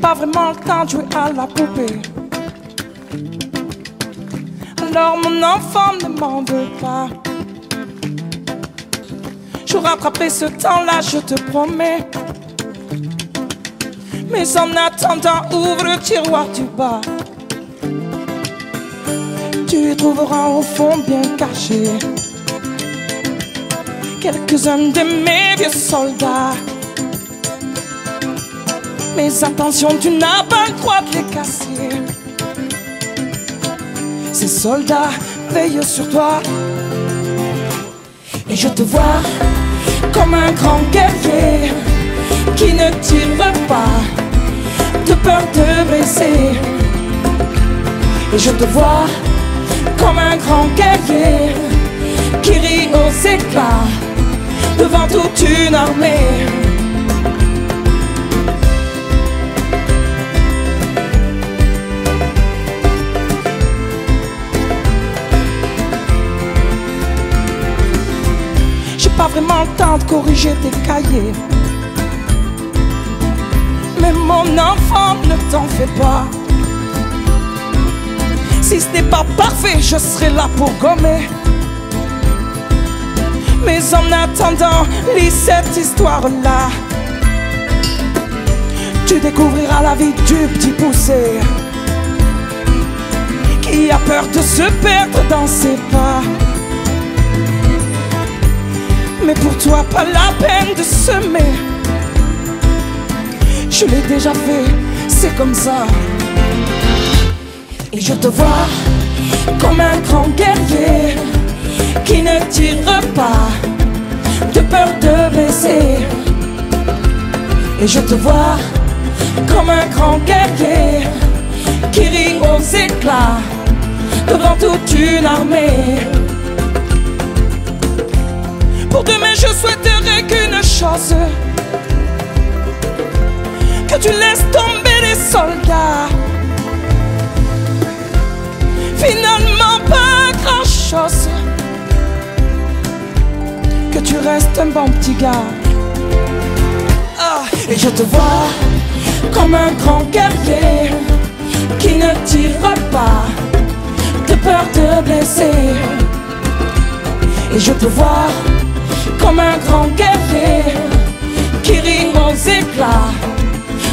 pas vraiment le temps de jouer à la poupée. Alors mon enfant ne m'en veut pas. Je rattraperai ce temps-là, je te promets. Mais en attendant, ouvre le tiroir du bas. Tu y trouveras au fond bien caché quelques-uns de mes vieux soldats. Mais attention, tu n'as pas le droit de les casser. Ces soldats veillent sur toi. Et je te vois comme un grand guerrier qui ne tire pas de peur de blesser. Et je te vois comme un grand guerrier qui rit aux éclats devant toute une armée. J'ai pas vraiment le temps de corriger tes cahiers, mais mon enfant, ne t'en fais pas. Si ce n'est pas parfait, je serai là pour gommer. Mais en attendant, lis cette histoire-là. Tu découvriras la vie du petit poussé qui a peur de se perdre dans ses pas. Mais pour toi, pas la peine de semer. Je l'ai déjà fait, c'est comme ça. Et je te vois comme un grand guerrier qui ne tire pas de peur de blesser. Et je te vois comme un grand guerrier qui rit aux éclats devant toute une armée. Pour demain, je souhaiterais qu'une chose, que tu laisses tomber les soldats. Finalement, pas grand-chose, que tu restes un bon petit gars. Et je te vois comme un grand guerrier qui ne tire pas de peur de blesser. Et je te vois comme un grand guerrier qui rit aux éclats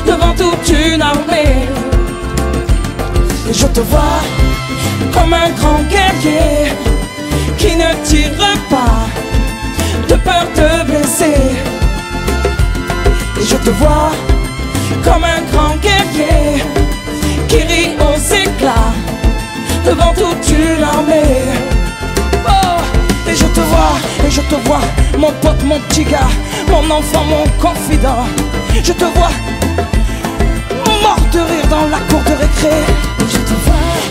devant toute une armée. Et je te vois comme un grand guerrier qui ne tire pas de peur de blesser. Et je te vois comme un grand guerrier qui rit aux éclats devant toute une armée. Oh, et je te vois, mon pote, mon petit gars, mon enfant, mon confident. Je te vois mort de rire dans la cour de récré.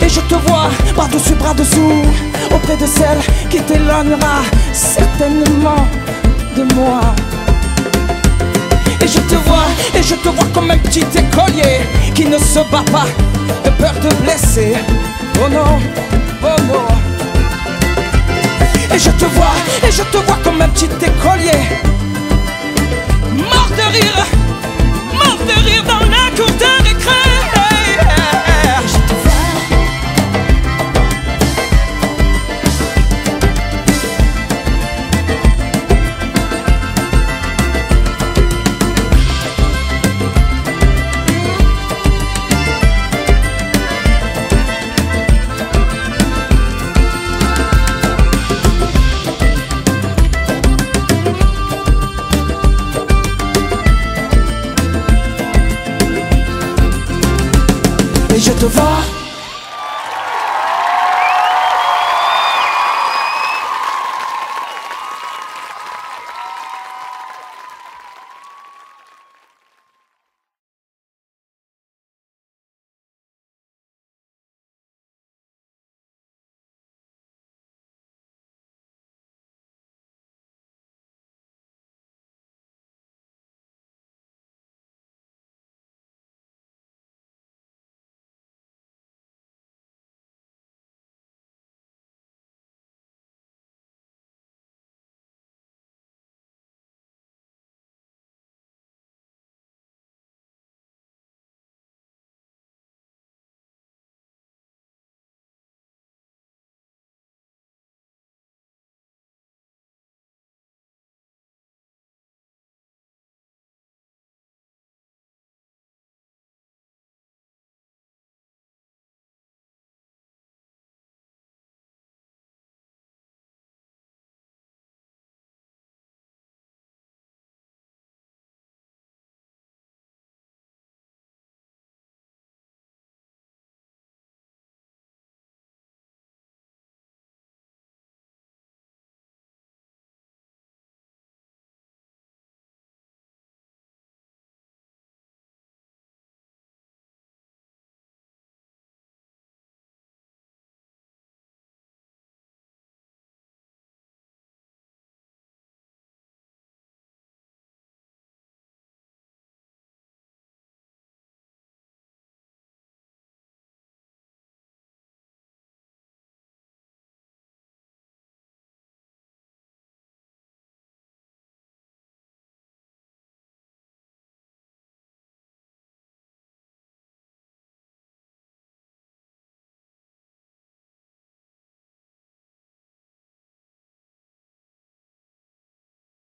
Et je te vois par-dessus, bras-dessous, auprès de celle qui t'éloignera certainement de moi. Et je te vois comme un petit écolier qui ne se bat pas de peur de blesser. Oh non, oh non. Et je te vois comme un petit écolier